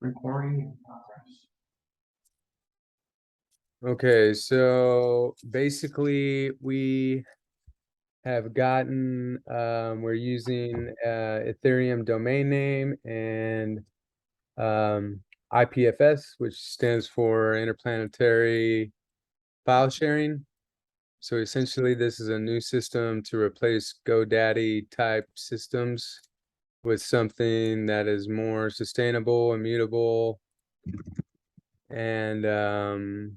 Recording in progress. Okay, so basically we have gotten, we're using Ethereum domain name and IPFS, which stands for Interplanetary File Sharing. So essentially this is a new system to replace GoDaddy type systems with something that is more sustainable, immutable, and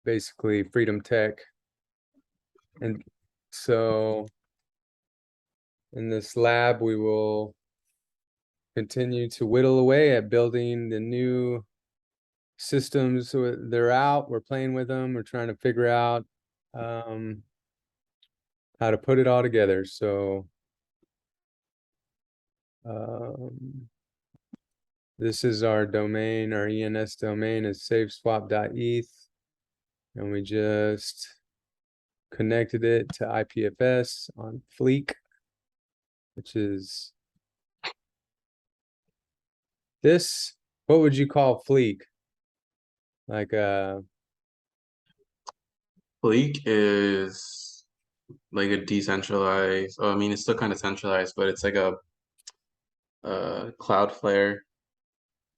basically freedom tech. And so in this lab, we will continue to whittle away at building the new systems. So they're out, we're playing with them, we're trying to figure out how to put it all together. So this is our domain, our ENS domain is saveswap.eth, and we just connected it to IPFS on Fleek, which is this. What would you call Fleek? Like Fleek is like a decentralized, I mean, it's still kind of centralized, but it's like a Cloudflare.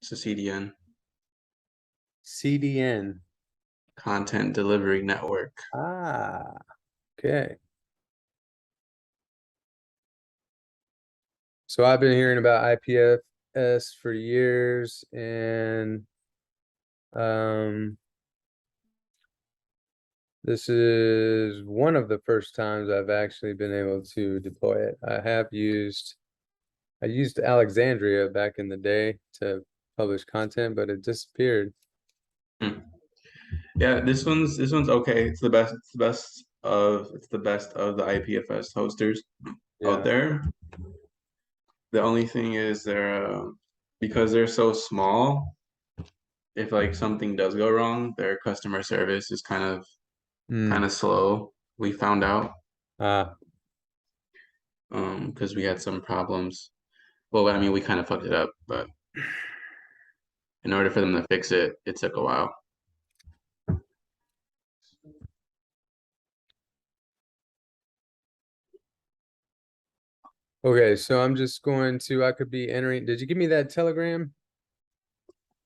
It's a CDN, CDN. content delivery network. Ah, okay. So I've been hearing about IPFS for years, and this is one of the first times I've actually been able to deploy it. I used Alexandria back in the day to publish content, but it disappeared. Yeah, this one's okay. It's the best. It's the best of the IPFS hosters out Yeah. there. The only thing is because they're so small, if like something does go wrong, their customer service is kind of slow. We found out because we had some problems. Well, I mean, we kind of fucked it up, but in order for them to fix it, it took a while. Okay, so I'm just going to, I could be entering. Did you give me that Telegram?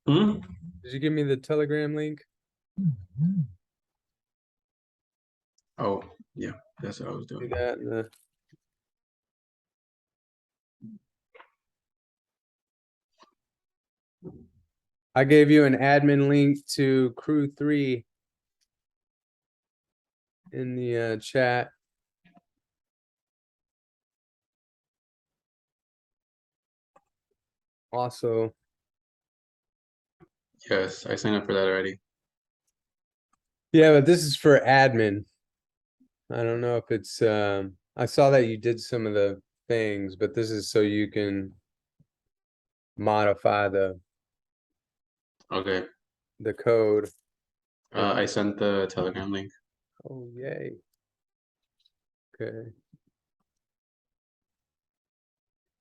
Hmm? Did you give me the Telegram link? Oh, yeah, that's what I was Do doing. that in the... I gave you an admin link to Crew 3 in the chat. Also, Yes, I signed up for that already. yeah, but this is for admin. I don't know if it's I saw that you did some of the things, but this is so you can modify Okay. the code. I sent the Telegram link. Oh, yay. Okay.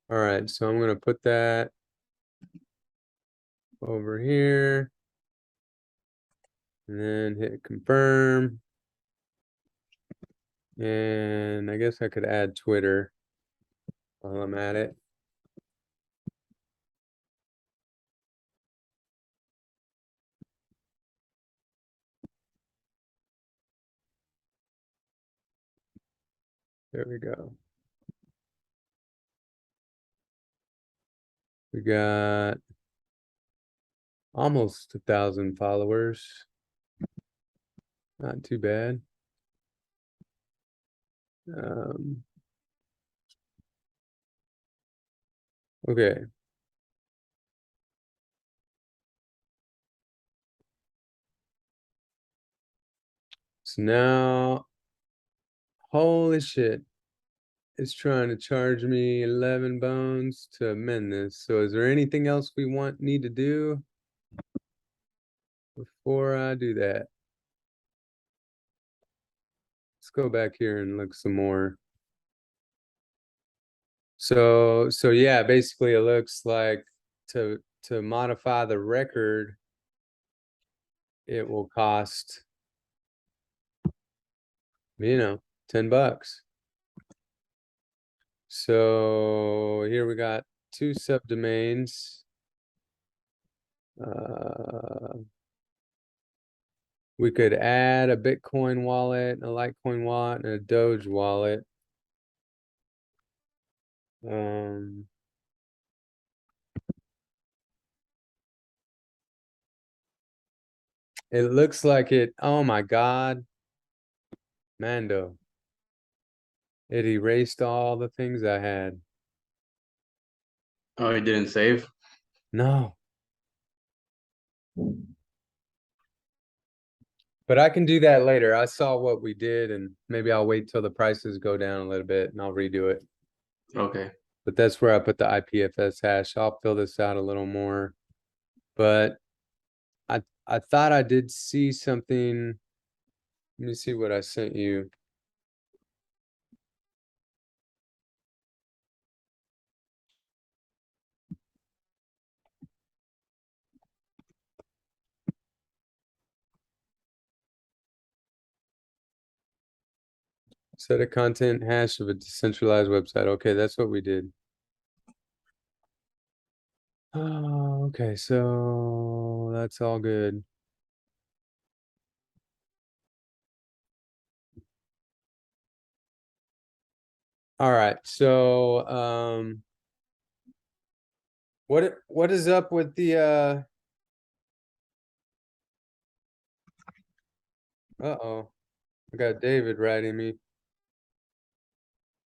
All right, so I'm gonna put that over here and then hit confirm. And I guess I could add Twitter while I'm at it. There we go. We got almost 1,000 followers. Not too bad. Okay. So now, holy shit, it's trying to charge me 11 bones to amend this. So is there anything else we need to do before I do that? Let's go back here and look some more. So yeah, basically it looks like to modify the record, it will cost, $10. So here we got two subdomains. We could add a Bitcoin wallet, a Litecoin wallet, and a Doge wallet. It looks like it. Oh my God, Mando. It erased all the things I had. Oh, he didn't save? No, but I can do that later. I saw what we did, and maybe I'll wait till the prices go down a little bit and I'll redo it. Okay. But that's where I put the IPFS hash. I'll fill this out a little more. But I thought I did see something. Let me see what I sent you. Set a content hash of a decentralized website. Okay, that's what we did. Oh, okay, so that's all good. All right, so what is up with the uh-oh. I got David writing me.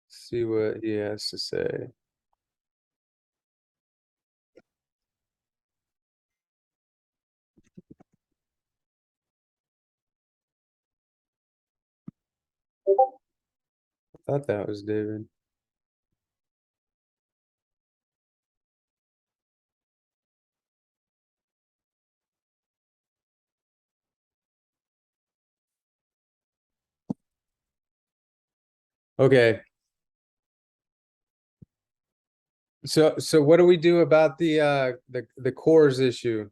See what he has to say. I thought that was David. Okay. So what do we do about the cores issue?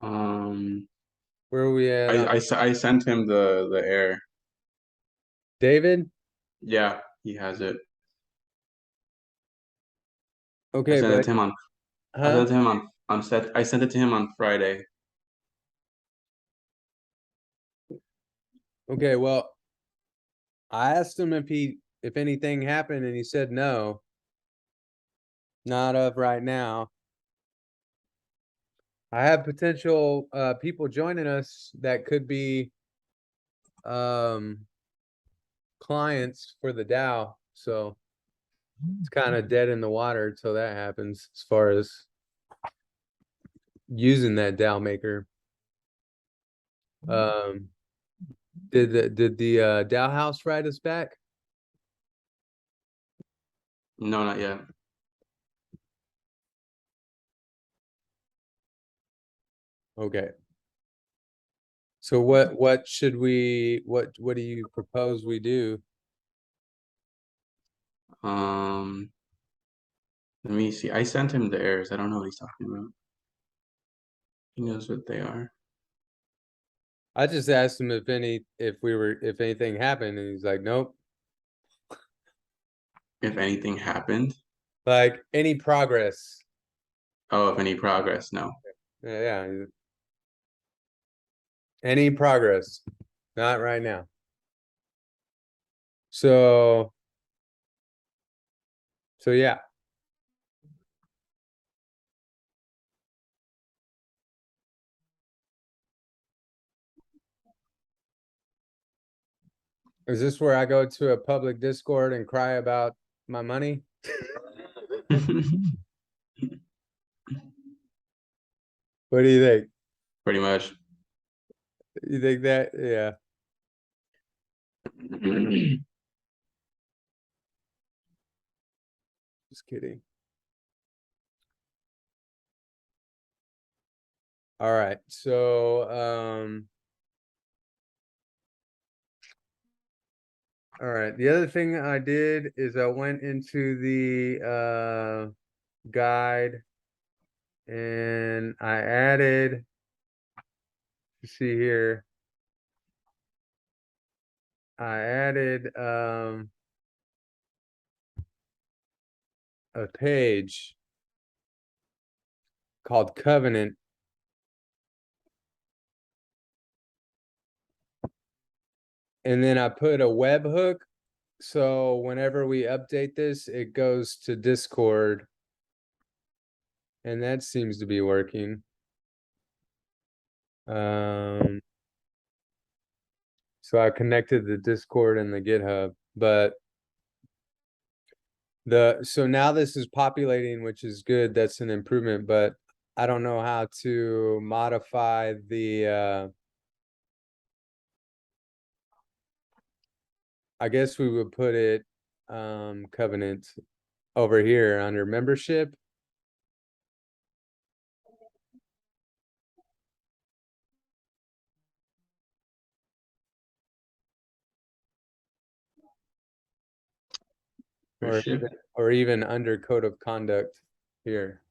Um, Where are we at on I sent him the error. David? Yeah, he has it. I Okay, sent it but to him on I huh? sent it to him on set I sent it to him on Friday. Okay, well, I asked him if anything happened and he said no, not of right now. I have potential people joining us that could be um clients for the DAO. So it's kind of dead in the water until that happens as far as using that DAO maker. Um did the DAO house write us back? No, not yet. Okay. So what should what do you propose we do? Um, Let me see. I sent him the errors. I don't know what he's talking about. He knows what they are. I just asked him if anything happened, and he's like, nope. If anything happened. Like any progress. Oh, if any progress, no. Yeah. Any progress. Not right now. So yeah. Is this where I go to a public Discord and cry about my money? What do you think? Pretty much. You think that? Yeah. Just kidding. All right. So All right. The other thing I did is I went into the guide and I added, you see here, I added a page called Covenant. And then I put a webhook. So whenever we update this, it goes to Discord. And that seems to be working. So I connected the Discord and the GitHub, but so now this is populating, which is good. That's an improvement, but I don't know how to modify the I guess we would put it Covenant over here under membership. Or even under code of conduct here.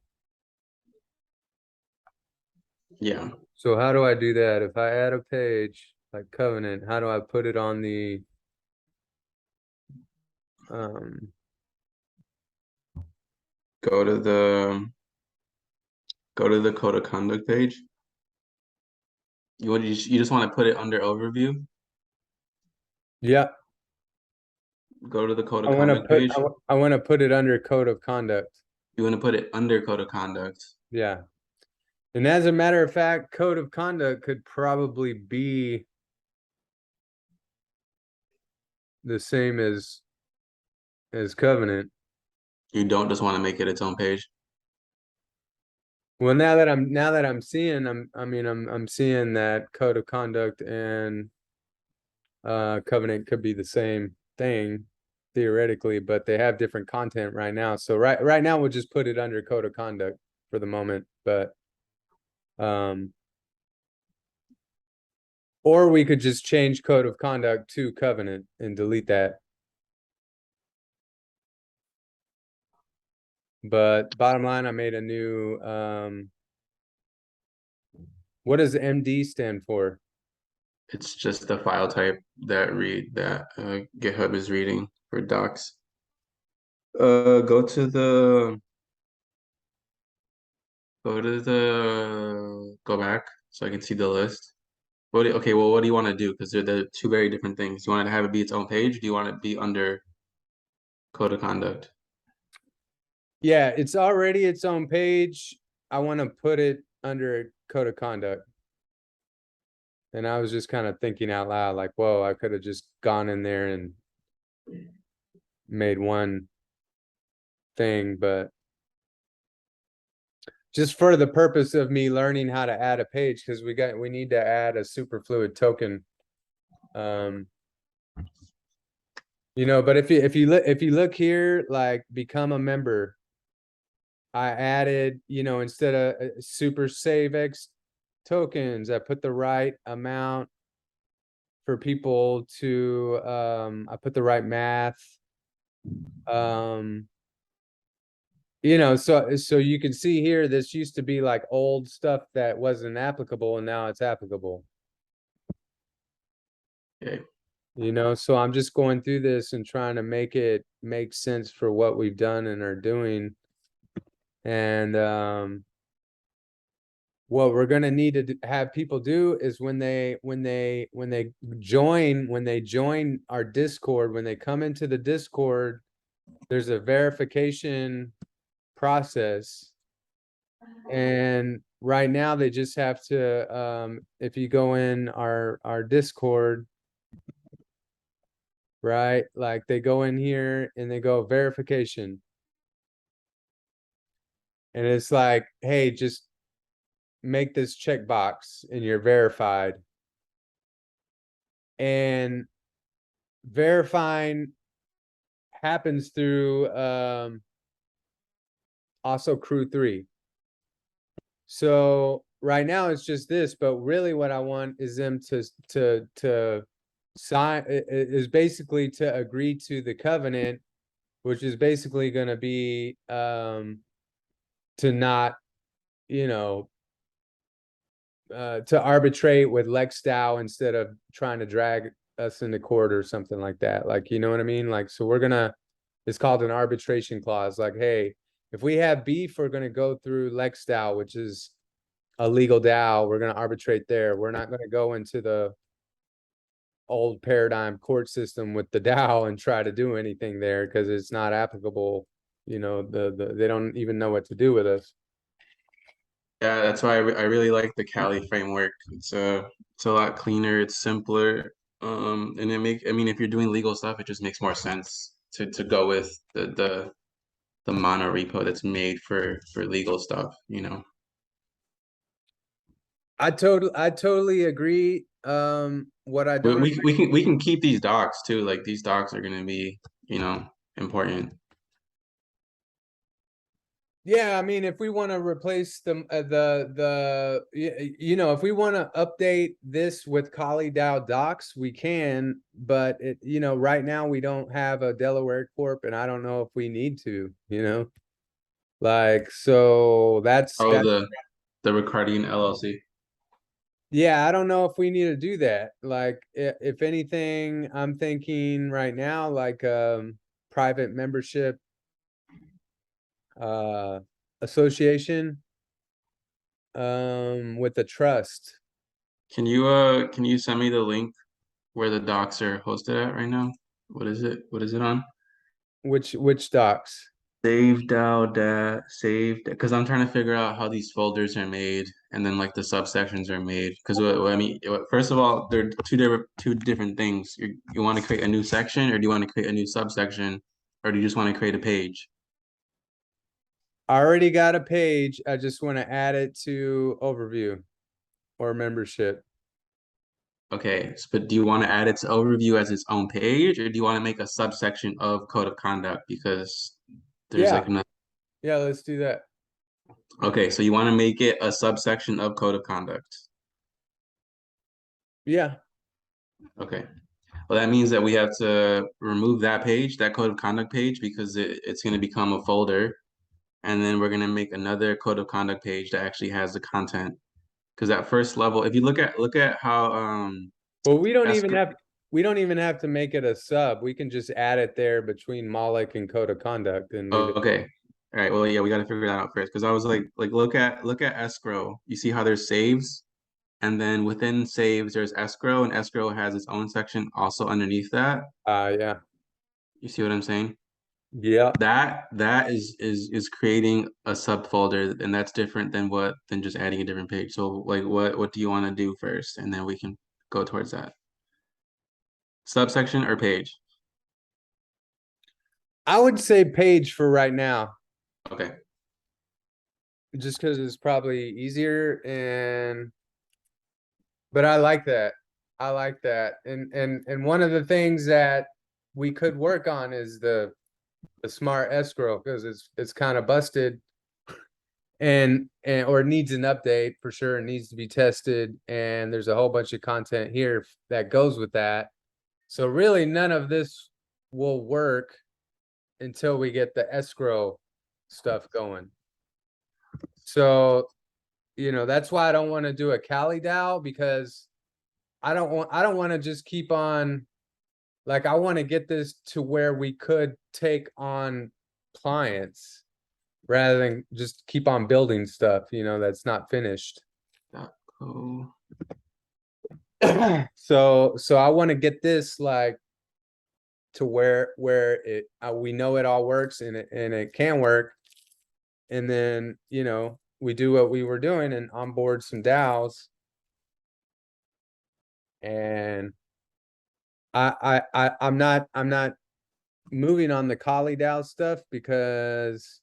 Yeah. So how do I do that? If I add a page like Covenant, how do I put it on the Go to the code of conduct page. You just want to put it under overview? Yeah. Go to the code I of want to conduct put page. I want to put it under code of conduct. You want to put it under code of conduct. Yeah. And as a matter of fact, code of conduct could probably be the same as Covenant. You don't just want to make it its own page. Well, now that I'm seeing, I'm seeing that code of conduct and Covenant could be the same thing theoretically, but they have different content right now. So right now we'll just put it under code of conduct for the moment, but or we could just change code of conduct to Covenant and delete that. But bottom line, I made a new what does MD stand for? It's just the file type that GitHub is reading for docs. Go to the go back so I can see the list. Okay, well, what do you want to do? Because they're two very different things. You want to have it be its own page? Do you want it to be under code of conduct? Yeah, it's already its own page. I want to put it under code of conduct. And I was just kind of thinking out loud, like, whoa, I could have just gone in there and made one thing, but just for the purpose of me learning how to add a page, because we need to add a superfluid token. But if you look here, like become a member, I added, instead of super save X tokens, I put the right amount for people to I put the right math. So you can see here, this used to be like old stuff that wasn't applicable, and now it's applicable. Okay. So I'm just going through this and trying to make it make sense for what we've done and are doing. And what we're gonna need to have people do is when they join our Discord, when they come into the Discord, there's a verification process. And right now they just have to if you go in our Discord, right, like they go in here and they go verification, and it's like, hey, just make this checkbox and you're verified. And verifying happens through also crew 3. So right now it's just this, but really what I want is them to is basically to agree to the covenant, which is basically going to be to not, you know, to arbitrate with Lex Dow instead of trying to drag us into court or something like that. Like, you know what I mean? Like, so we're gonna, it's called an arbitration clause. Like, hey, if we have beef, we're gonna go through Lex Dow, which is a legal DAO. We're gonna arbitrate there. We're not gonna go into the old paradigm court system with the DAO and try to do anything there because it's not applicable. You know, they don't even know what to do with us. Yeah, that's why I really like the Cali framework. It's a lot cleaner, it's simpler. And I mean, if you're doing legal stuff, it just makes more sense to go with the mono repo that's made for legal stuff, you know. I totally agree. What I don't We can keep these docs too. Like these docs are gonna be, you know, important. Yeah, I mean, if we want to replace you know, if we want to update this with Kali DAO docs, we can, but you know, right now we don't have a Delaware Corp, and I don't know if we need to, you know, like, so Oh, that the Ricardian LLC. yeah, I don't know if we need to do that. Like, if anything, I'm thinking right now, like, private membership, uh, association, with a trust. Can you send me the link where the docs are hosted at right now? What is it? What is it on? Which docs? Saved because I'm trying to figure out how these folders are made and then like the subsections are made because I mean first of all they're two different things. You want to create a new section or do you want to create a new subsection or do you just want to create a page? I already got a page. I just want to add it to overview or membership. Okay, but do you want to add its overview as its own page or do you want to make a subsection of code of conduct because there's Yeah, like another. yeah, let's do that. Okay, so you want to make it a subsection of code of conduct. Yeah. Okay. Well, that means that we have to remove that page, that code of conduct page, because it's going to become a folder. And then we're going to make another code of conduct page that actually has the content. Because at first level, if you look at how Well, escrow. we don't even have to make it a sub. We can just add it there between Moloch and code of conduct and leave Oh, it. okay. All right. Well, yeah, we got to figure that out first. Because I was like look at escrow. You see how there's saves, and then within saves there's escrow, and escrow has its own section also underneath that. Yeah. You see what I'm saying? Yeah. That is creating a subfolder, and that's different than just adding a different page. So like what do you want to do first, and then we can go towards that. Subsection or page? I would say page for right now, Okay. just because it's probably easier but I like that. I like that. And one of the things that we could work on is the smart escrow because it's kind of busted and or it needs an update for sure. It needs to be tested, and there's a whole bunch of content here that goes with that. So really, none of this will work until we get the escrow stuff going. So you know that's why I don't want to do a Cali DAO because I don't want to just keep on like I want to get this to where we could take on clients rather than just keep on building stuff, you know, that's not finished. Dot co. So I want to get this like to where it we know it all works and it can work, and then you know we do what we were doing and onboard some DAOs, and I'm not moving on the Kali DAO stuff because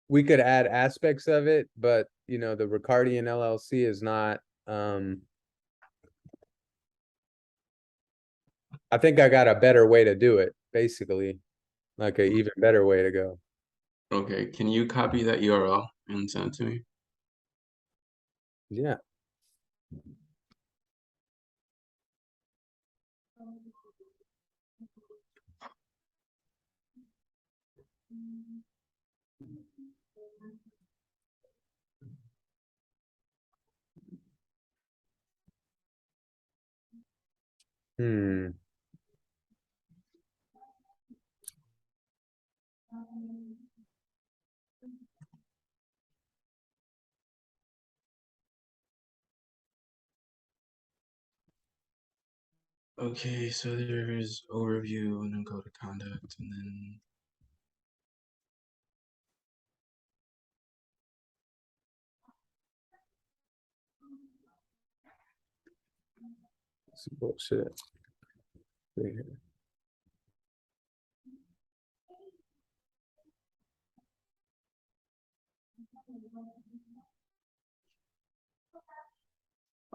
we could add aspects of it, but you know the Ricardian LLC is not. I think I got a better way to do it, basically, like a even better way to go. Okay. Can you copy that URL and send it to me? Yeah. Hmm. Okay, so there's overview and then go to conduct and then Some bullshit.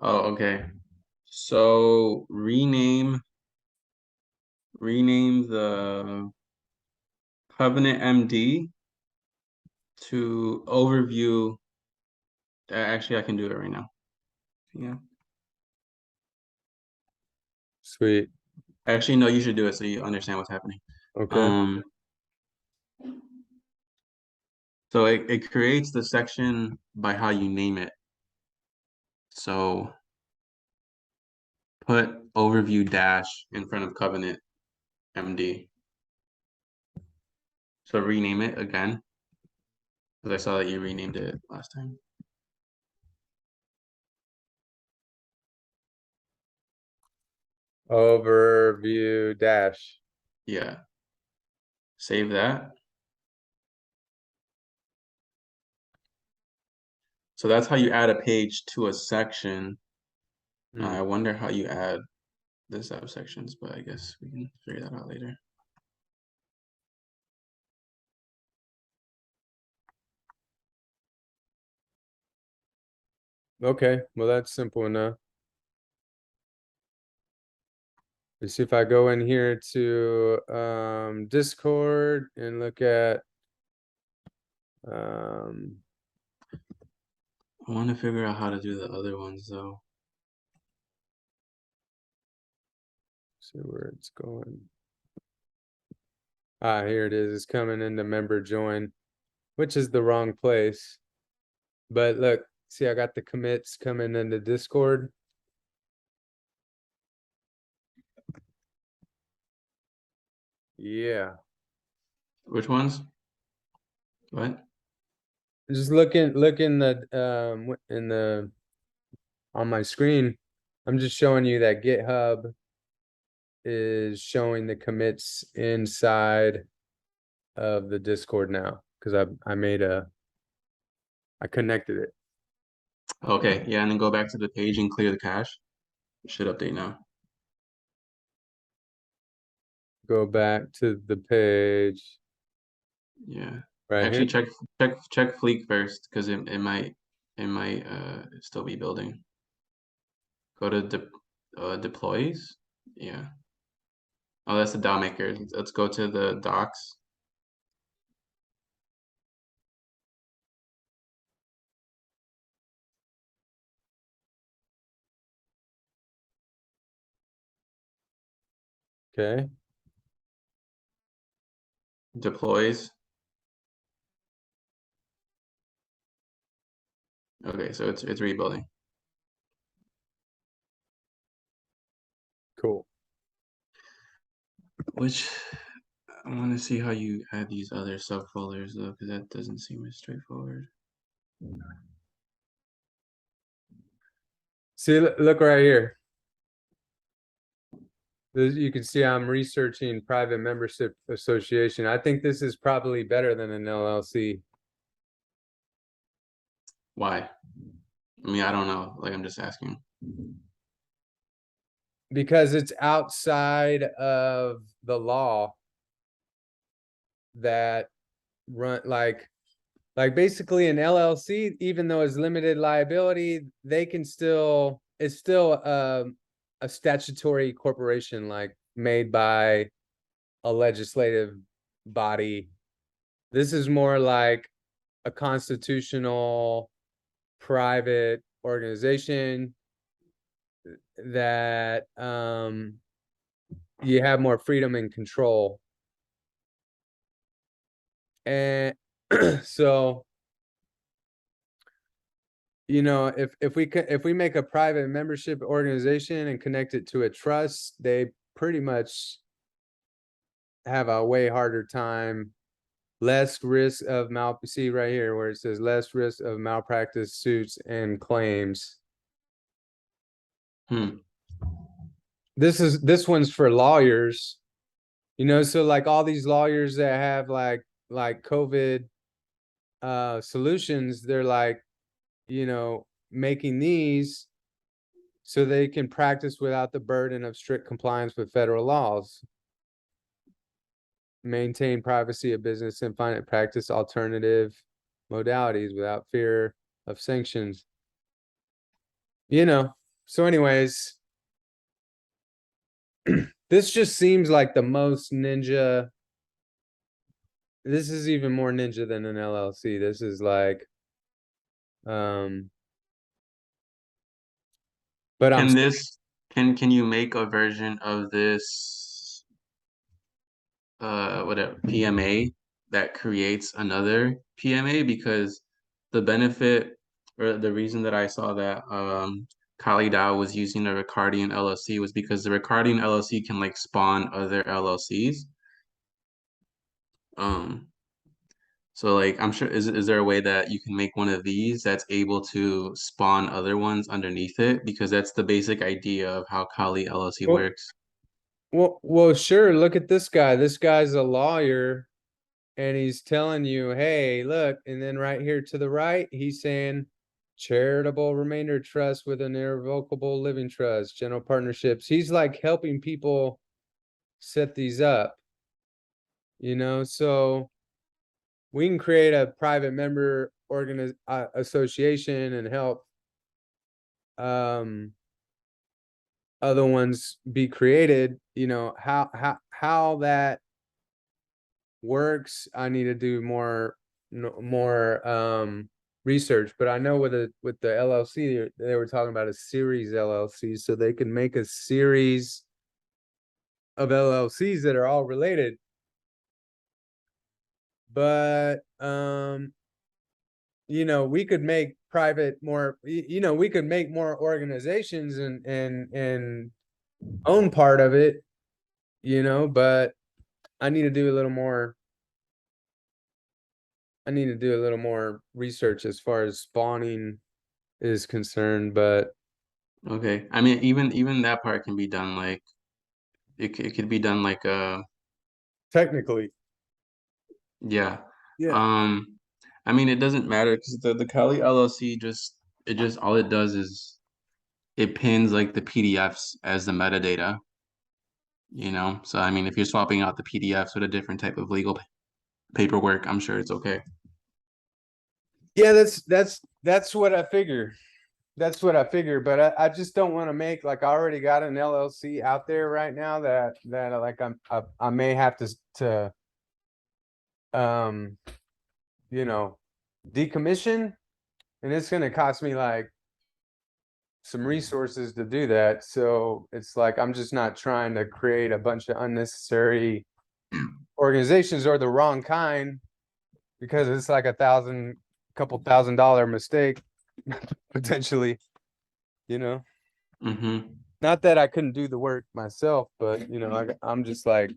oh, okay. So rename the Covenant MD to overview. Actually, I can do it right now. Yeah. Sweet. Actually, no, you should do it so you understand what's happening. Okay. Um, so it creates the section by how you name it. So put overview dash in front of Covenant MD. So rename it again, because I saw that you renamed it last time. Overview dash. Yeah. Save that. So that's how you add a page to a section. I wonder how you add the subsections, but I guess we can figure that out later. Okay, well that's simple enough. Let's see if I go in here to Discord and look at I want to figure out how to do the other ones though. see where it's going. Ah, here it is. It's coming into member join, which is the wrong place. But look, see, I got the commits coming into Discord. Yeah. Which ones? What? Just looking in the on my screen. I'm just showing you that GitHub is showing the commits inside of the Discord now because I connected it. Okay, yeah, and then go back to the page and clear the cache. It should update now. Go back to the page Yeah. right here. Actually check Fleek first because it might still be building. Go to deploys. Yeah. Oh, that's the DAO maker. Let's go to the docs. Okay. Deploys. Okay, so it's rebuilding. Cool. Which I want to see how you add these other subfolders though, because that doesn't seem as straightforward. See, look right here. You can see I'm researching private membership association. I think this is probably better than an LLC. Why? I mean, I don't know. Like, I'm just asking. Because it's outside of the law that run like basically an LLC, even though it's limited liability, they can still it's still a statutory corporation like made by a legislative body. This is more like a constitutional private organization that you have more freedom and control. And so, if we make a private membership organization and connect it to a trust, they pretty much have a way harder time, less risk of see right here where it says less risk of malpractice suits and claims. This one's for lawyers, so like all these lawyers that have like COVID solutions, they're like, making these so they can practice without the burden of strict compliance with federal laws, maintain privacy of business, and find practice alternative modalities without fear of sanctions. So anyways, this just seems like the most ninja. This is even more ninja than an LLC. This is like, but I'm Can this can you make a version of this whatever PMA that creates another PMA? Because the benefit or the reason that I saw that Kali Dao was using the Ricardian LLC was because the Ricardian LLC can like spawn other LLCs. Um, so like I'm sure is there a way that you can make one of these that's able to spawn other ones underneath it? Because that's the basic idea of how Kali LLC well, works. well, sure. Look at this guy. This guy's a lawyer, and he's telling you, hey, look, and then right here to the right, he's saying charitable remainder trust with an irrevocable living trust, general partnerships. He's like helping people set these up, so we can create a private member association and help other ones be created. How that works, I need to do more research, but I know with the LLC, they were talking about a series LLC, so they can make a series of LLCs that are all related. But we could make private more, we could make more organizations and own part of it, but I need to do a little more. I need to do a little more research as far as spawning is concerned, but Okay. I mean, even that part can be done like it could be done like technically, yeah. yeah. Um I mean it doesn't matter because the Kali LLC just all it does is it pins like the PDFs as the metadata, you know? So I mean if you're swapping out the PDFs with a different type of legal paperwork, I'm sure it's okay. Yeah, that's what I figure. That's what I figure, but I just don't want to make like I already got an LLC out there right now that like I may have to um you know decommission, and it's gonna cost me like some resources to do that. So it's like I'm just not trying to create a bunch of unnecessary organizations or the wrong kind, because it's like couple $1,000 mistake potentially, you know. Mm-hmm. Not that I couldn't do the work myself, but I'm just like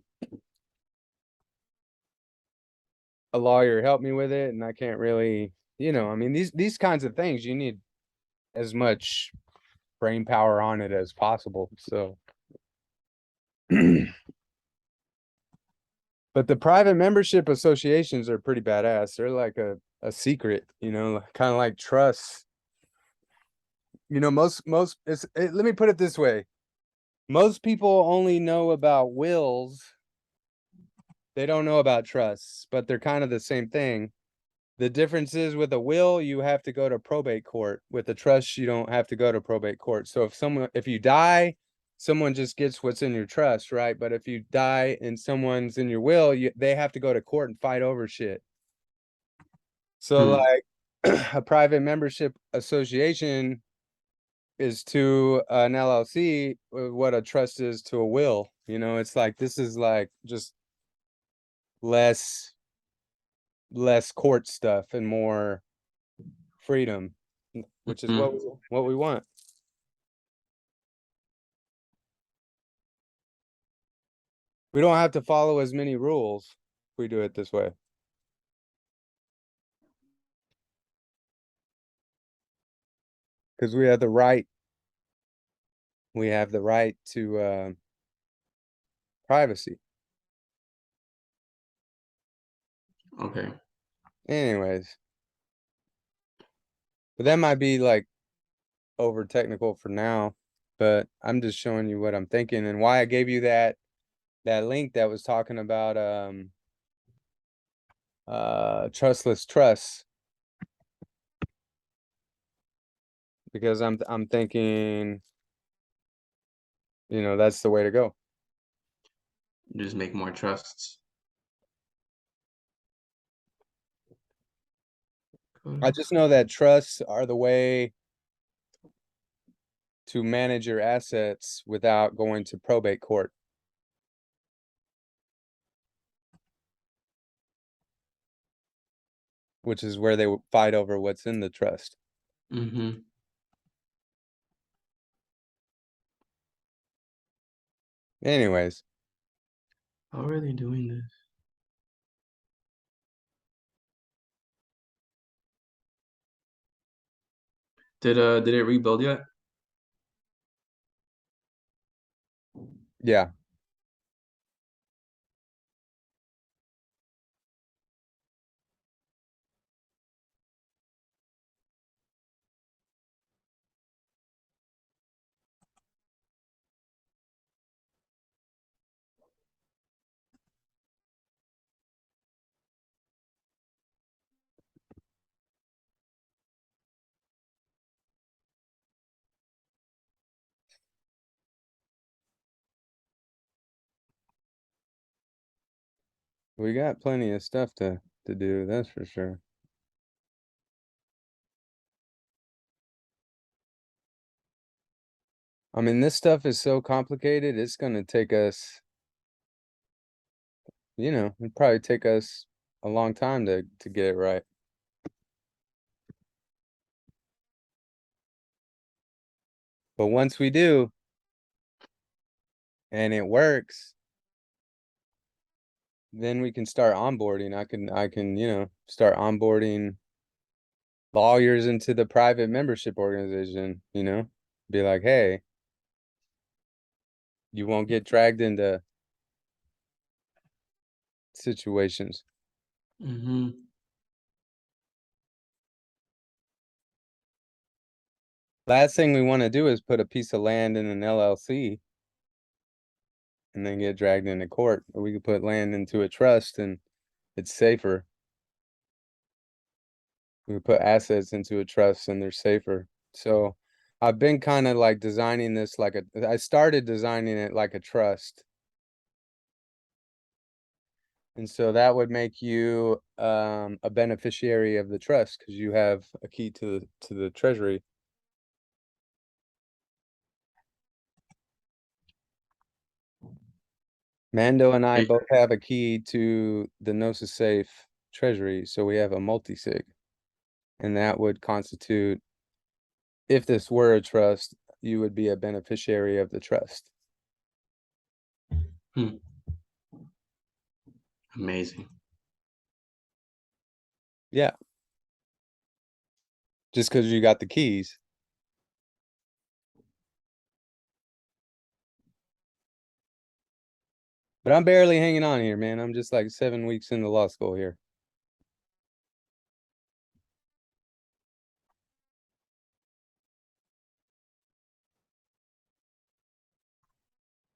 a lawyer helped me with it, and I can't really, I mean these kinds of things you need as much brain power on it as possible. So but the private membership associations are pretty badass. They're like a secret, kind of like trust. Let me put it this way. Most people only know about wills. They don't know about trusts, but they're kind of the same thing. The difference is with a will, you have to go to probate court. With a trust, you don't have to go to probate court. So if you die, someone just gets what's in your trust, right? But if you die and someone's in your will, they have to go to court and fight over shit. So Hmm. like a private membership association is to an LLC what a trust is to a will. It's like this is like just less less court stuff and more freedom, which is Mhm. what we want. We don't have to follow as many rules if we do it this way. Because we have the right. We have the right to privacy. Okay. Anyways, but that might be like over technical for now, but I'm just showing you what I'm thinking and why I gave you that link that was talking about trustless trusts, because I'm thinking, that's the way to go. Just make more trusts. I just know that trusts are the way to manage your assets without going to probate court, which is where they would fight over what's in the trust. Mm-hmm. Anyways, How are they doing this? Did it rebuild yet? yeah. We got plenty of stuff to do, that's for sure. I mean, this stuff is so complicated, it's gonna take us, it'd probably take us a long time to get it right. But once we do, and it works, then we can start onboarding. I can, start onboarding lawyers into the private membership organization, be like, hey, you won't get dragged into situations. Mm-hmm. Last thing we want to do is put a piece of land in an LLC and then get dragged into court. Or we could put land into a trust and it's safer. We could put assets into a trust and they're safer. So I've been kind of like designing this I started designing it like a trust. And so that would make you a beneficiary of the trust because you have a key to the treasury. Mando and I Hey, both have a key to the Gnosis Safe treasury, so we have a multi-sig. And that would constitute, if this were a trust, you would be a beneficiary of the trust. hmm, amazing. Yeah, just because you got the keys. But I'm barely hanging on here, man. I'm just like 7 weeks into law school here.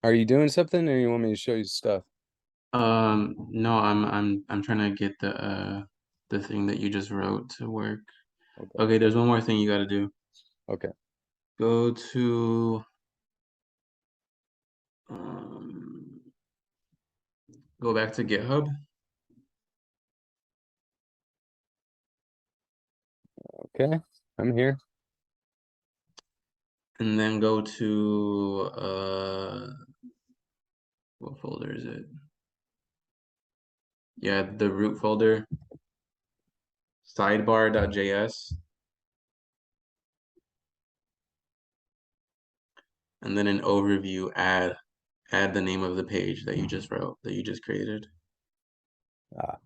Are you doing something or you want me to show you stuff? No, I'm trying to get the thing that you just wrote to work. Okay. Okay, there's one more thing you got to do. Okay. Go to um, go back to GitHub Okay. I'm here. and then go to what folder is it? Yeah, the root folder. sidebar.js, and then an overview, add the name of the page that you just wrote, that you just created. Ah,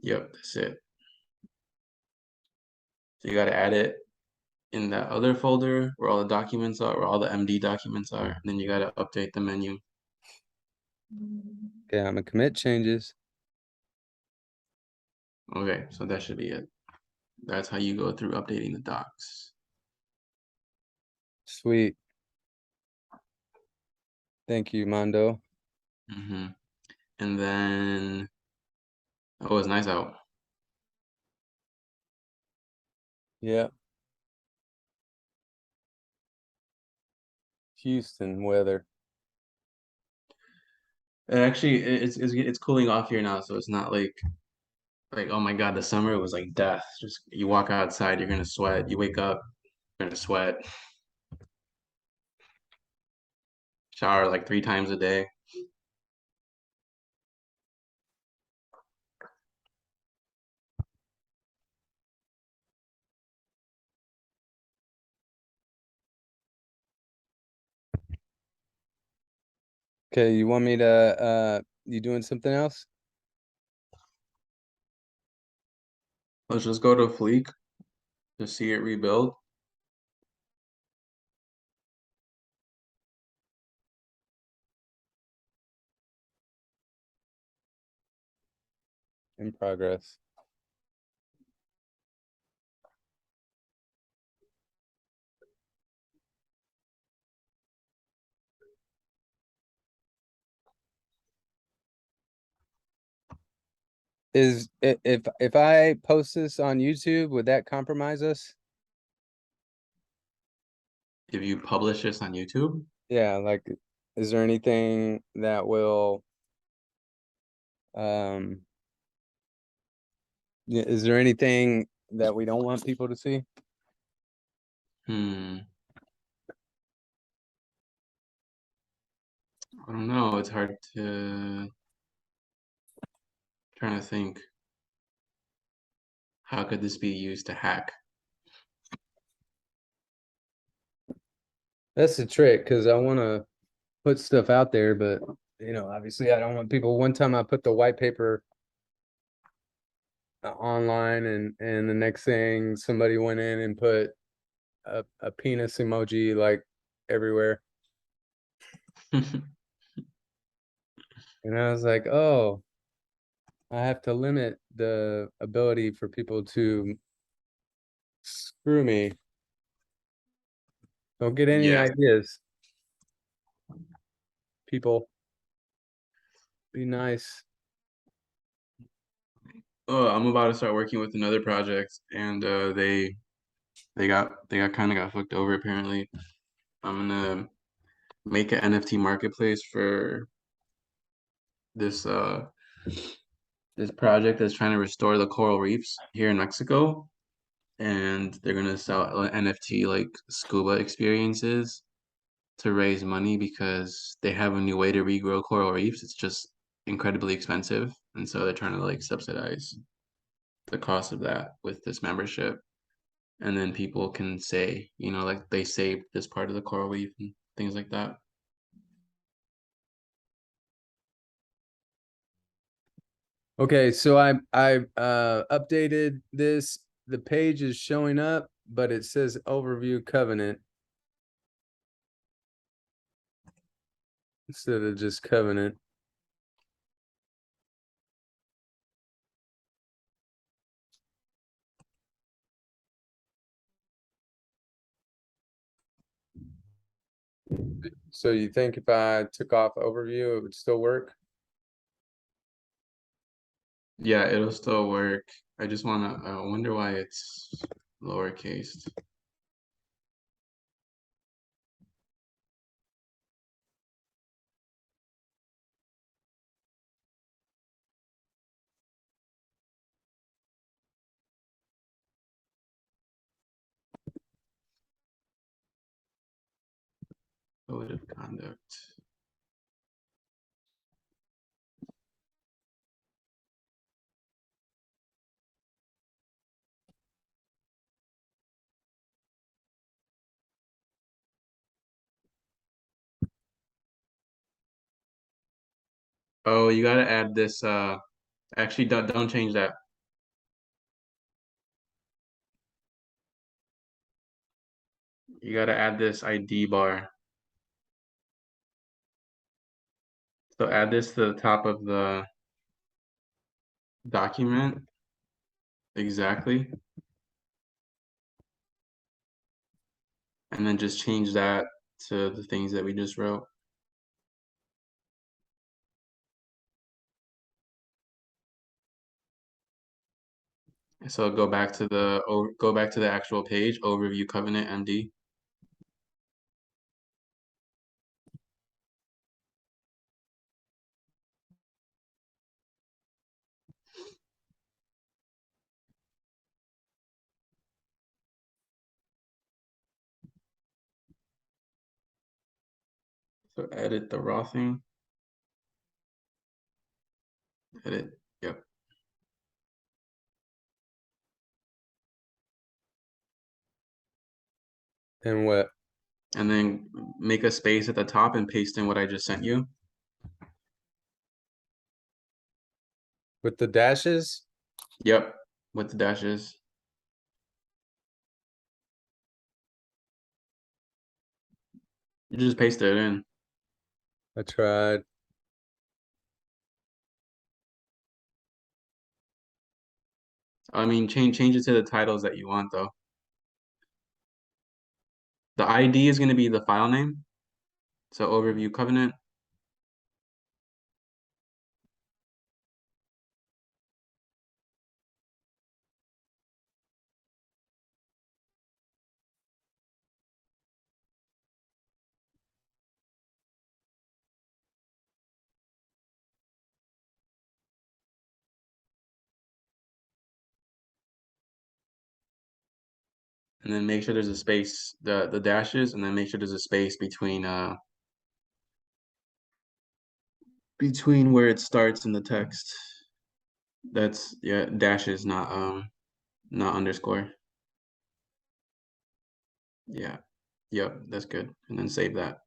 Yep, that's it. So you got to add it in that other folder where all the documents are, where all the MD documents are. And then you got to update the menu. okay, I'm gonna commit changes. Okay, so that should be it. That's how you go through updating the docs. Sweet. Thank you, Mondo. And then, oh, it's nice out. Yeah. Houston weather. Actually, it's cooling off here now, so it's not like oh my God, the summer was like death. Just you walk outside, you're gonna sweat. You wake up, you're gonna sweat. Shower like 3 times a day. Okay, you want me to you doing something else? Let's just go to Fleek to see it rebuild. In progress. Is if I post this on YouTube, would that compromise us? If you publish this on YouTube, Yeah, like is there anything that will um is there anything that we don't want people to see? hmm, I don't know. It's hard to trying to think. How could this be used to hack? That's the trick because I want to put stuff out there, but obviously I don't want people. One time I put the white paper online and the next thing somebody went in and put a penis emoji like everywhere. And I was like, oh, I have to limit the ability for people to screw me. Don't get any Yeah. ideas. People, be nice. Oh, I'm about to start working with another project, and they kind of got fucked over apparently. I'm gonna make an NFT marketplace for this this project that's trying to restore the coral reefs here in Mexico, and they're gonna sell NFT like scuba experiences to raise money because they have a new way to regrow coral reefs. It's just incredibly expensive, and so they're trying to like subsidize the cost of that with this membership. And then people can say, like they saved this part of the coral reef and things like that. Okay, so I updated this. The page is showing up, but it says overview covenant instead of just covenant. So you think if I took off overview, it would still work? Yeah, it'll still work. I just I wonder why it's lowercase. Code of conduct. Oh, you gotta add this. Actually, don't change that. You gotta add this ID bar. So add this to the top of the document. Exactly. And then just change that to the things that we just wrote. So go back to the actual page, overview covenant MD. So edit the raw thing. Edit. Yep. And what? And then make a space at the top and paste in what I just sent you. With the dashes? Yep. With the dashes. You just paste it in. I tried. I mean, change it to the titles that you want though. The ID is going to be the file name. So overview covenant. And then make sure there's a space, the dashes, and then make sure there's a space between where it starts and the text. That's, yeah, dashes, not underscore. Yeah. Yep, that's good. And then save that.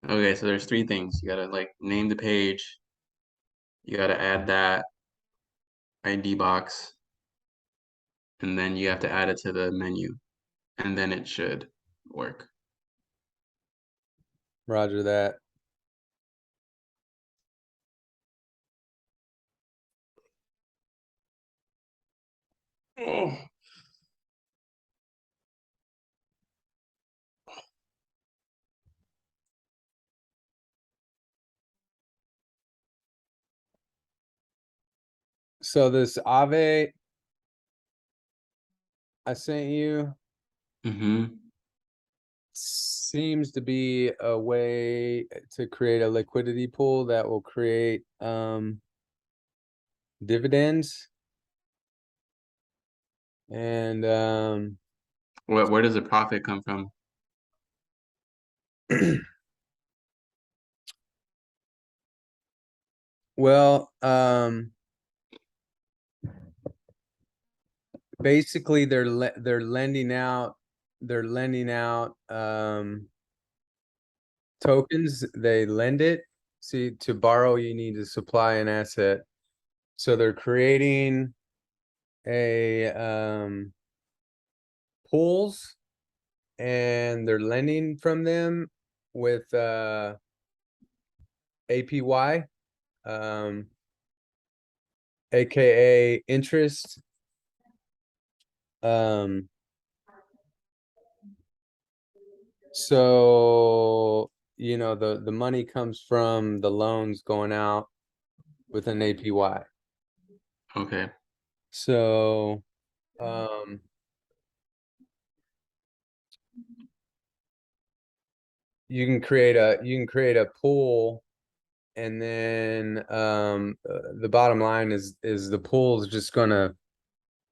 Okay, so there's three things. You gotta like name the page. You gotta add that ID box. And then you have to add it to the menu. And then it should work. Roger that. Oh. So this Aave I sent you Mm-hmm. seems to be a way to create a liquidity pool that will create dividends. And Where does the profit come from? well, basically they're lending out tokens. They lend it. See, to borrow you need to supply an asset. So they're creating a pools, and they're lending from them with APY, aka interest. So the money comes from the loans going out with an APY. Okay. So you can create a pool, and then the bottom line is the pool is just gonna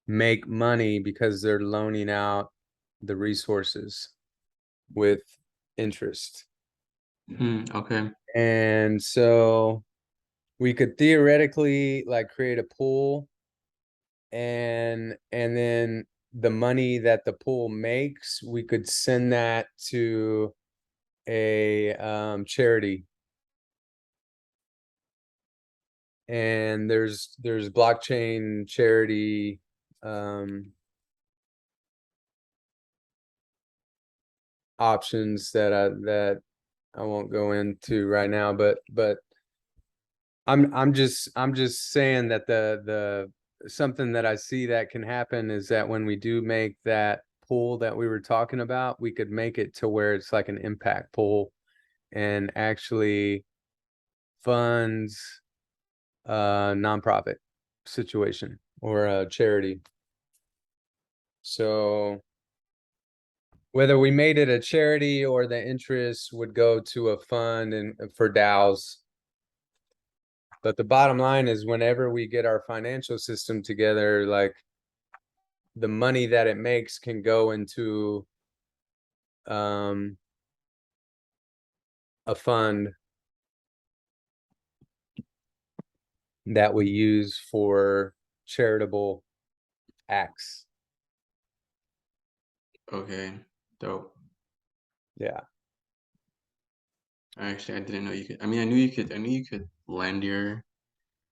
make money because they're loaning out the resources with interest. Okay. And so we could theoretically like create a pool, and then the money that the pool makes, we could send that to a charity. And there's blockchain charity options that I won't go into right now, but I'm just saying that the something that I see that can happen is that when we do make that pool that we were talking about, we could make it to where it's like an impact pool and actually funds a nonprofit situation or a charity. So whether we made it a charity or the interest would go to a fund and for DAOs. But the bottom line is whenever we get our financial system together, like the money that it makes can go into a fund that we use for charitable acts. Okay. Dope. Yeah. Actually, I didn't know you could. I mean, I knew you could lend your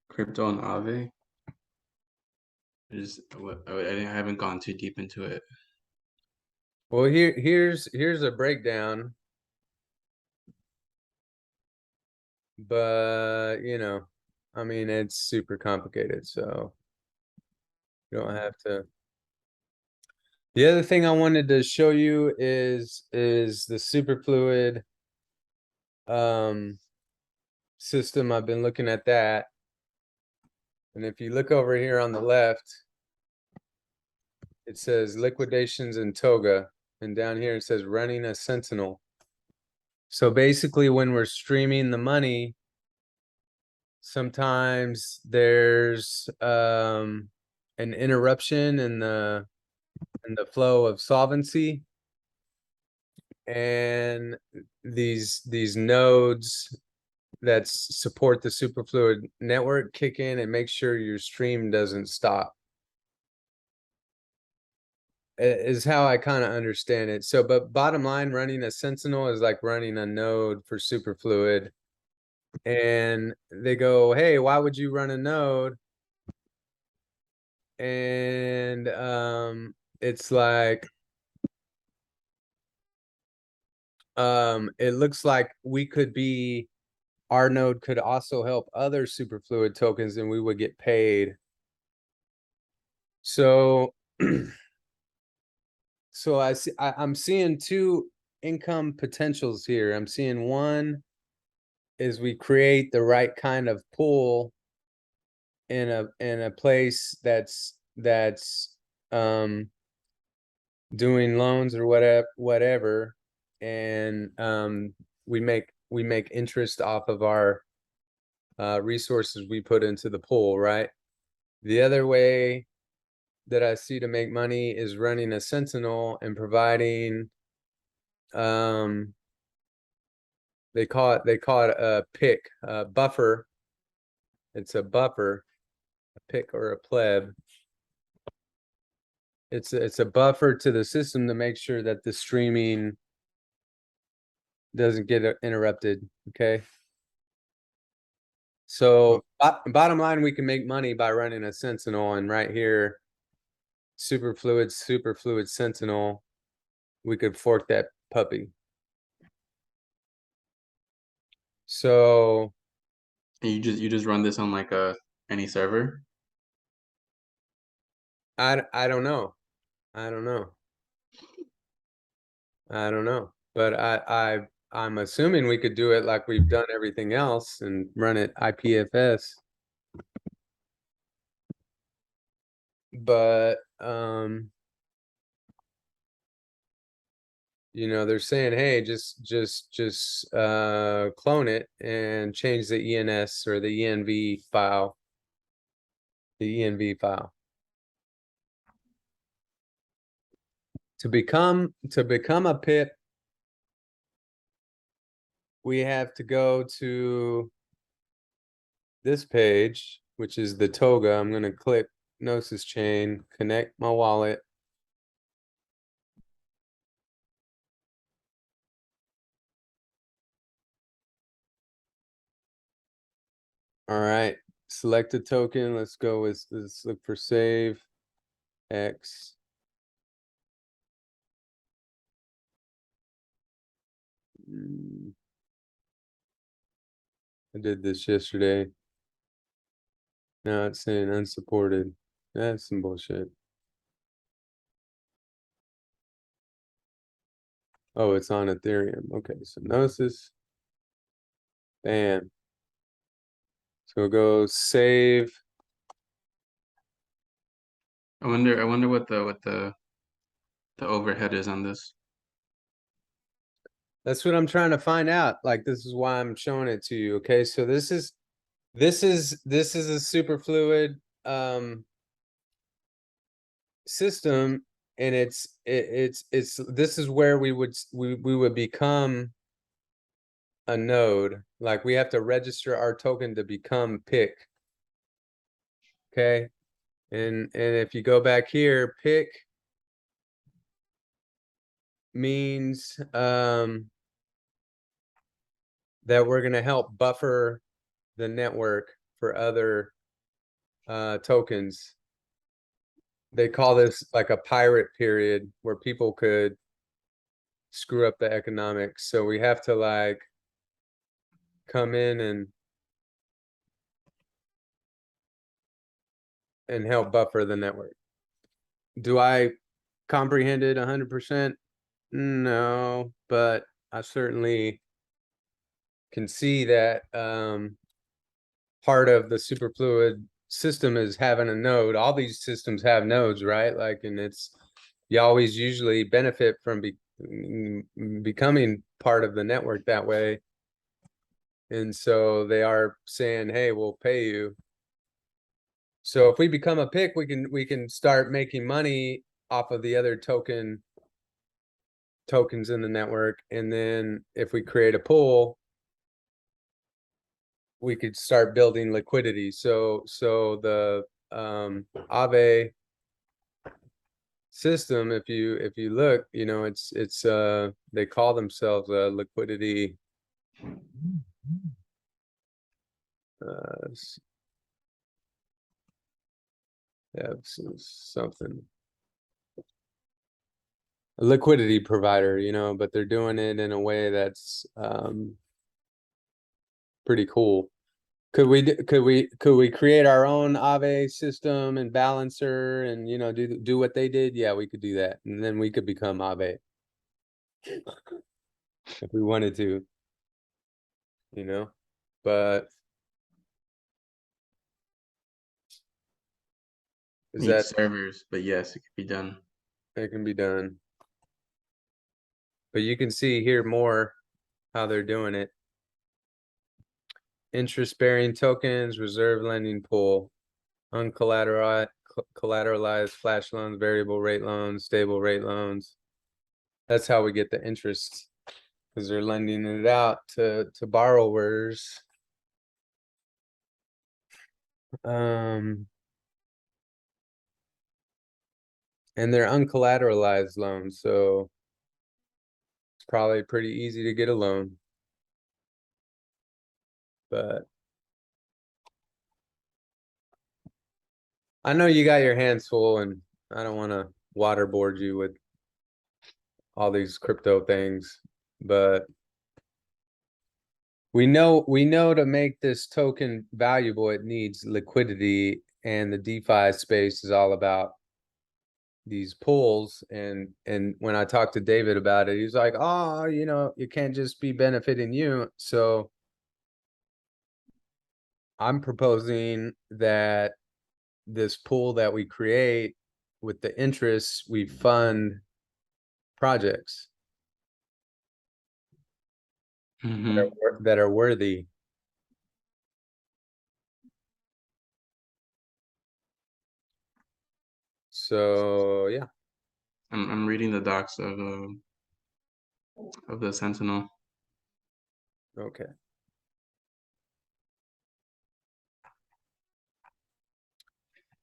crypto on Aave. I haven't gone too deep into it. Well, here's a breakdown, but I mean, it's super complicated, so you don't have to. The other thing I wanted to show you is the superfluid system. I've been looking at that. And if you look over here on the left, it says liquidations in Toga. And down here it says running a Sentinel. So basically when we're streaming the money, sometimes there's an interruption in the flow of solvency. And these nodes that support the superfluid network kick in and make sure your stream doesn't stop. Is how I kind of understand it. So, but bottom line, running a Sentinel is like running a node for superfluid. And they go, hey, why would you run a node? And it's like it looks like our node could also help other superfluid tokens and we would get paid. So so I'm seeing two income potentials here. I'm seeing one is we create the right kind of pool in a place that's doing loans or whatever, and we make interest off of our resources we put into the pool, right? The other way that I see to make money is running a Sentinel and providing they call it a pick, a buffer. It's a buffer, a pick or a pleb. It's a buffer to the system to make sure that the streaming doesn't get interrupted. Okay. So bottom line, we can make money by running a Sentinel, and right here, superfluid Sentinel, we could fork that puppy. So And you just run this on like any server? I don't know. I don't know. I don't know. But I'm assuming we could do it like we've done everything else and run it IPFS. But they're saying, hey, just clone it and change the ENS or the ENV file. The ENV file. To become a pip, we have to go to this page, which is the toga. I'm going to click Gnosis chain, connect my wallet. All right, select a token. Let's look for save X. I did this yesterday. Now it's saying unsupported. That's some bullshit. Oh, it's on Ethereum. Okay, so Gnosis. Bam. So we'll go save. I wonder what the overhead is on this. That's what I'm trying to find out. Like, this is why I'm showing it to you. Okay, so this is a super fluid system, and it's this is where we would become a node. Like, we have to register our token to become pick. Okay, and if you go back here, pick means that we're going to help buffer the network for other tokens. They call this like a pirate period where people could screw up the economics. So we have to like come in and help buffer the network. Do I comprehend it 100%? No, but I certainly can see that part of the superfluid system is having a node. All these systems have nodes, right? Like, and you always usually benefit from becoming part of the network that way. And so they are saying, hey, we'll pay you. So if we become a pick, we can start making money off of the other tokens in the network. And then if we create a pool, we could start building liquidity. So the Aave system, if you look, you know, it's they call themselves a liquidity something, a liquidity provider, you know, but they're doing it in a way that's pretty cool. Could we create our own Aave system and balancer and, you know, do what they did? Yeah, we could do that, and then we could become Aave if we wanted to, you know. But is Need that servers, but yes, it could be done. it can be done? But you can see here more how they're doing it. Interest-bearing tokens, reserve lending pool, uncollateralized flash loans, variable rate loans, stable rate loans. That's how we get the interest, because they're lending it out to borrowers. And they're uncollateralized loans, so it's probably pretty easy to get a loan. But I know you got your hands full, and I don't want to waterboard you with all these crypto things, but we know to make this token valuable, it needs liquidity, and the DeFi space is all about these pools. And when I talked to David about it, he's like, oh, you know, you can't just be benefiting you. So I'm proposing that this pool that we create, with the interest, we fund projects that are worthy. So yeah, I'm reading the docs of the Sentinel. Okay.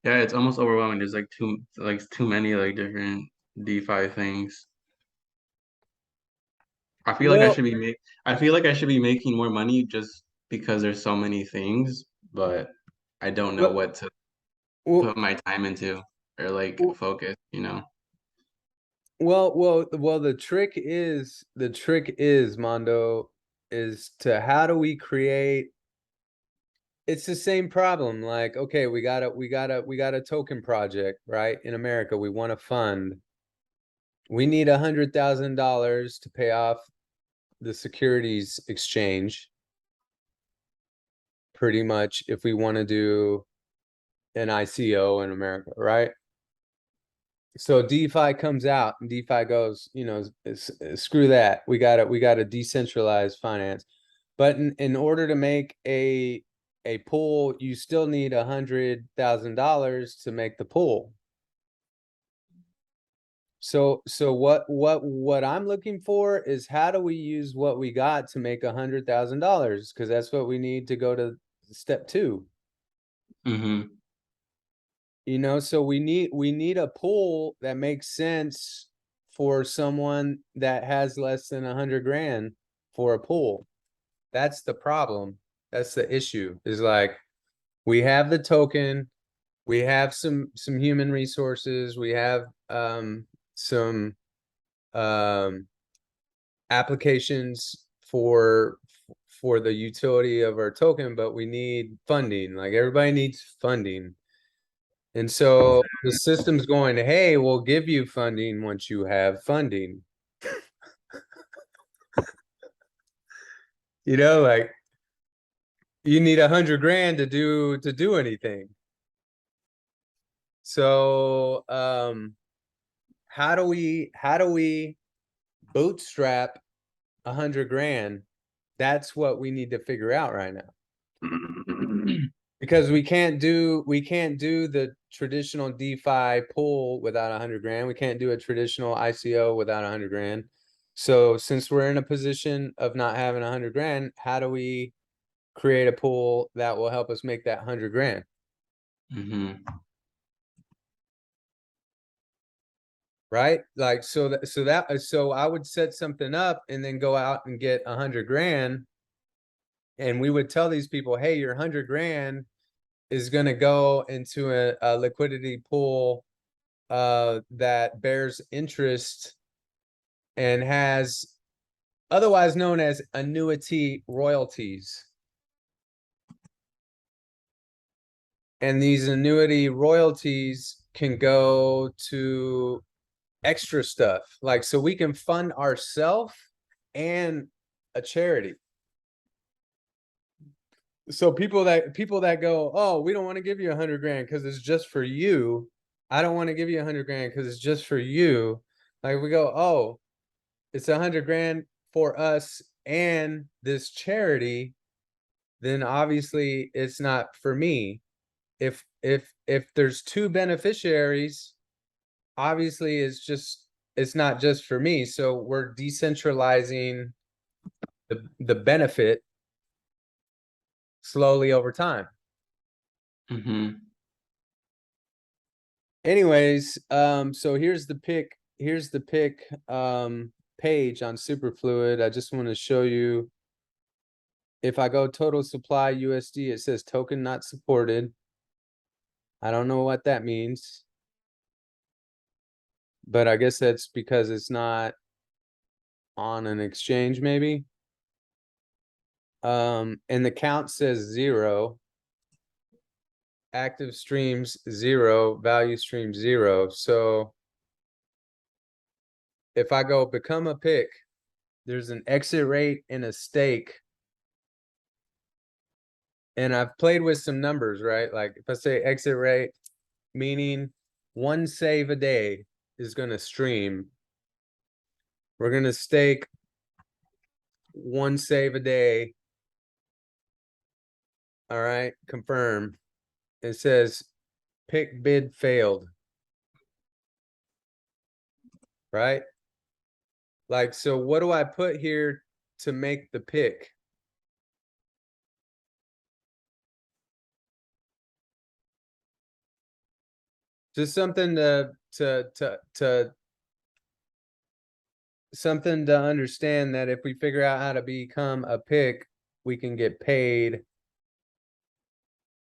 Yeah, it's almost overwhelming. There's like too many like different DeFi things. I feel like I Well, should be make I feel like I should be making more money just because there's so many things, but I don't know well, what to well, put my time into or like focus, you know. well, the trick is, Mondo, is to how do we create, it's the same problem. Like, okay, we got a token project, right? In America, we want to fund. We need $100,000 to pay off the securities exchange, pretty much, if we want to do an ICO in America, right? So DeFi comes out and DeFi goes, screw that. We got a decentralized finance. But in order to make a pool, you still need $100,000 to make the pool. So what I'm looking for is, how do we use what we got to make $100,000? Because that's what we need to go to step 2. Mm-hmm. So we need a pool that makes sense for someone that has less than 100 grand for a pool. That's the problem. That's the issue. Is like, we have the token, we have some human resources, we have some um applications for the utility of our token, but we need funding. Like, everybody needs funding. And so the system's going, hey, we'll give you funding once you have funding. Like, you need 100 grand to do anything. So how do we bootstrap 100 grand? That's what we need to figure out right now. Because we can't do the traditional DeFi pool without 100 grand. We can't do a traditional ICO without 100 grand. So since we're in a position of not having 100 grand, how do we create a pool that will help us make that 100 grand? Mm-hmm. Right? Like, so I would set something up and then go out and get 100 grand, and we would tell these people, hey, your 100 grand is going to go into a liquidity pool that bears interest and has, otherwise known as, annuity royalties. And these annuity royalties can go to extra stuff. Like, so we can fund ourselves and a charity. So people that go, oh, we don't want to give you 100 grand because it's just for you. I don't want to give you 100 grand because it's just for you. Like, we go, oh, it's 100 grand for us and this charity, then obviously it's not for me. If there's two beneficiaries, obviously it's not just for me. So we're decentralizing the benefit slowly over time. Mm-hmm. Anyways, so here's the pick page on Superfluid. I just want to show you, if I go total supply USD, it says token not supported. I don't know what that means, but I guess that's because it's not on an exchange, maybe. And the count says 0, active streams 0, value stream 0. So if I go become a pick, there's an exit rate and a stake. And I've played with some numbers, right? Like, if I say exit rate, meaning 1 save a day is going to stream. We're going to stake 1 save a day. All right, confirm. It says pick bid failed. right? Like, so what do I put here to make the pick? Just something to something to understand that if we figure out how to become a pick, we can get paid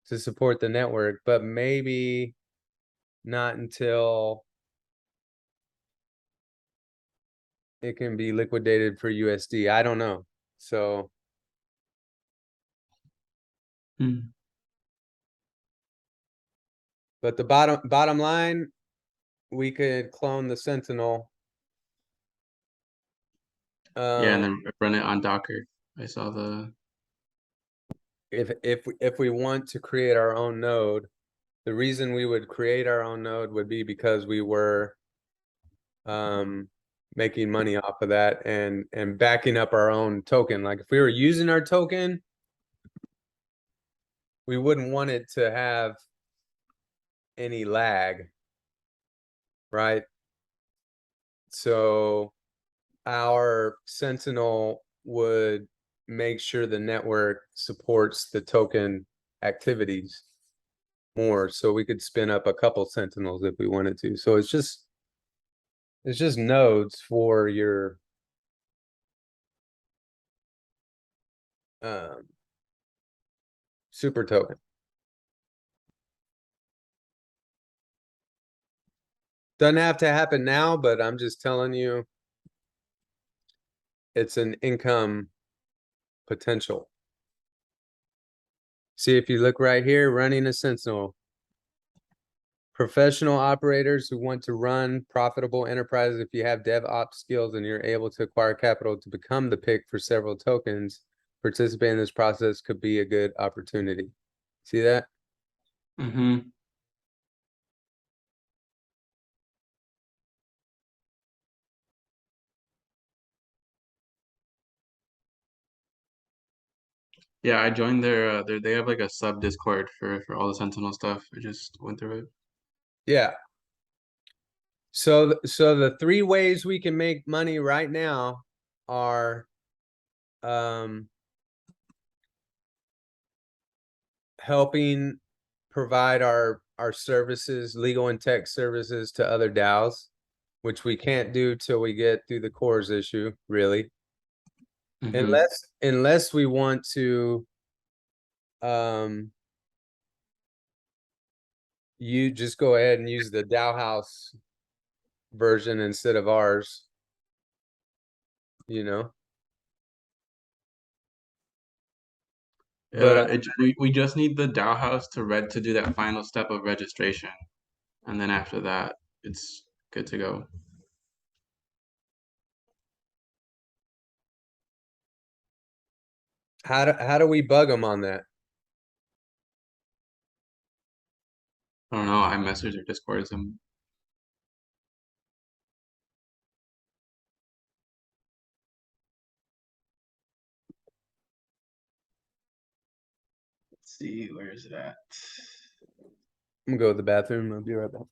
to support the network, but maybe not until it can be liquidated for USD. I don't know. So, but the bottom line, we could clone the Sentinel. Yeah, and Um, then run it on Docker. I saw the. if we want to create our own node, the reason we would create our own node would be because we were making money off of that and backing up our own token. Like if we were using our token, we wouldn't want it to have any lag, right? So our Sentinel would make sure the network supports the token activities more, so we could spin up a couple Sentinels if we wanted to. So it's just nodes for your um, super token. Doesn't have to happen now, but I'm just telling you, it's an income potential. See, if you look right here, running a Sentinel. Professional operators who want to run profitable enterprises, if you have DevOps skills and you're able to acquire capital to become the pick for several tokens, participate in this process could be a good opportunity. See that? Mm-hmm. Yeah, I joined their they have like a sub Discord for all the Sentinel stuff. I just went through it. Yeah. So the three ways we can make money right now are helping provide our services, legal and tech services to other DAOs, which we can't do till we get through the cores issue, really. Mm-hmm. Unless we want to you just go ahead and use the DAO House version instead of ours, you know. But We just need the DAO house to do that final step of registration, and then after that, it's good to go. how do we bug them on that? I don't know. I messaged or Discord them. Let's see, where is it at? I'm gonna go to the bathroom. I'll be right back.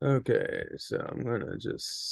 Okay, so I'm gonna just